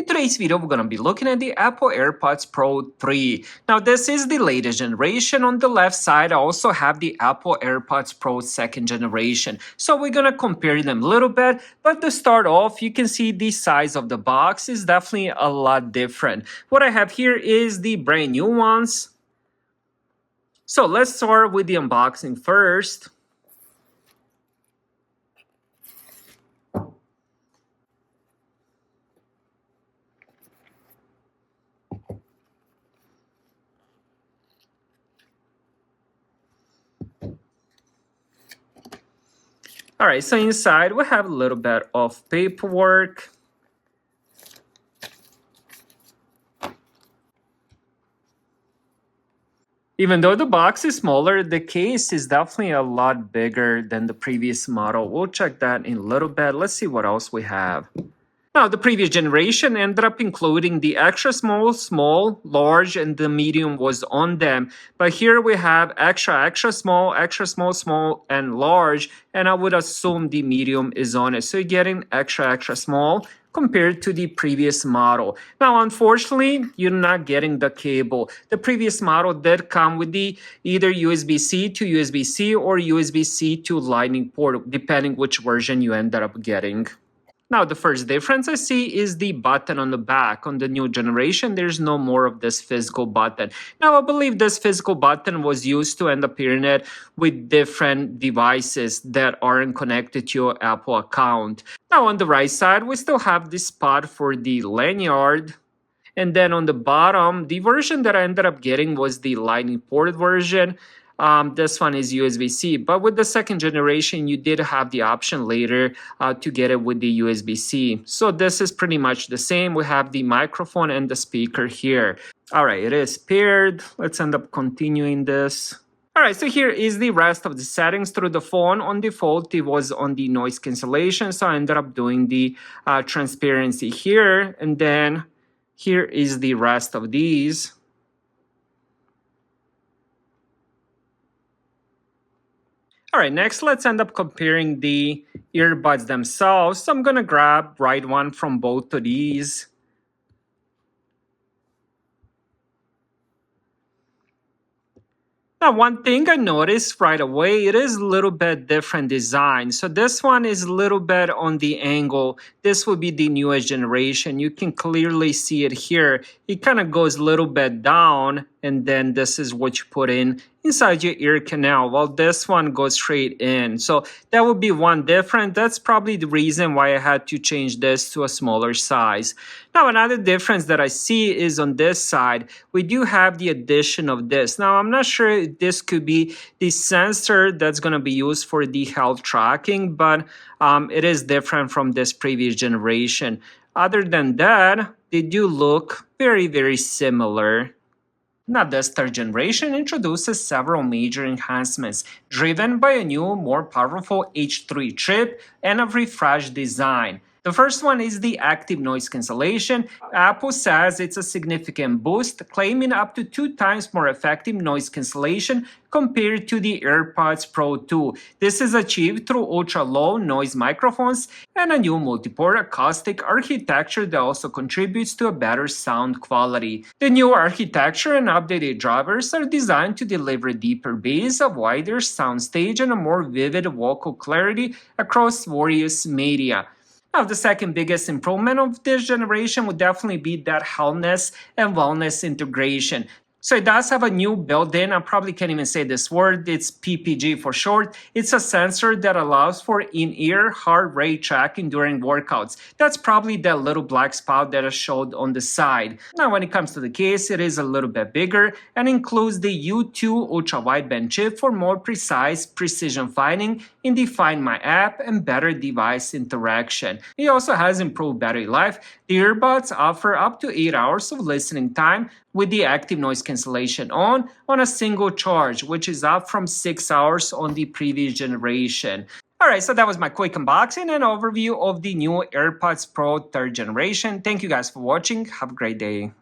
In today's video, we're going to be looking at the Apple AirPods Pro 3. Now, this is the latest generation. On the left side, I also have the Apple AirPods Pro 2nd generation. So we're going to compare them a little bit. But to start off, you can see the size of the box is definitely a lot different. What I have here is the brand new ones. So let's start with the unboxing first. Alright, so inside we have a little bit of paperwork. Even though the box is smaller, the case is definitely a lot bigger than the previous model. We'll check that in a little bit. Let's see what else we have. Now, the previous generation ended up including the extra small, small, large, and the medium was on them. But here we have extra small, small, and large. And I would assume the medium is on it. So you're getting extra small compared to the previous model. Now, unfortunately, you're not getting the cable. The previous model did come with the either USB-C to USB-C or USB-C to Lightning port, depending which version you ended up getting. Now, the first difference I see is the button on the back. On the new generation, there's no more of this physical button. Now, I believe this physical button was used to end up hearing it with different devices that aren't connected to your Apple account. Now, on the right side, we still have this spot for the lanyard. And then on the bottom, the version that I ended up getting was the Lightning port version. This one is USB-C, but with the second generation, you did have the option later to get it with the USB-C. So this is pretty much the same. We have the microphone and the speaker here. All right, it is paired. Let's end up continuing this. All right, so here is the rest of the settings through the phone. On default, it was on the noise cancellation, so I ended up doing the transparency here. And then here is the rest of these. All right, next let's end up comparing the earbuds themselves. So I'm gonna grab right one from both of these. Now, one thing I noticed right away, it is a little bit different design. So this one is a little bit on the angle. This will be the newest generation. You can clearly see it here. It kind of goes a little bit down, and then this is what you put in inside your ear canal, while this one goes straight in. So that would be one difference. That's probably the reason why I had to change this to a smaller size. Now, another difference that I see is on this side, we do have the addition of this. Now, I'm not sure if this could be the sensor that's going to be used for the health tracking, but it is different from this previous generation. Other than that, they do look very similar. Now, this third generation introduces several major enhancements driven by a new, more powerful H3 chip and a refreshed design. The first one is the active noise cancellation. Apple says it's a significant boost, claiming up to 2 times more effective noise cancellation compared to the AirPods Pro 2. This is achieved through ultra-low noise microphones and a new multi-port acoustic architecture that also contributes to a better sound quality. The new architecture and updated drivers are designed to deliver deeper bass, a wider soundstage, and a more vivid vocal clarity across various media. Now, the second biggest improvement of this generation would definitely be that healthness and wellness integration. So it does have a new built-in, I probably can't even say this word, it's PPG for short. It's a sensor that allows for in-ear heart rate tracking during workouts. That's probably that little black spot that I showed on the side. Now, when it comes to the case, it is a little bit bigger and includes the U2 ultra-wideband chip for more precise precision finding in the Find My app and better device interaction. It also has improved battery life. The earbuds offer up to 8 hours of listening time with the active noise cancellation on a single charge, which is up from 6 hours on the previous generation. Alright, so that was my quick unboxing and overview of the new AirPods Pro 3rd generation. Thank you guys for watching. Have a great day.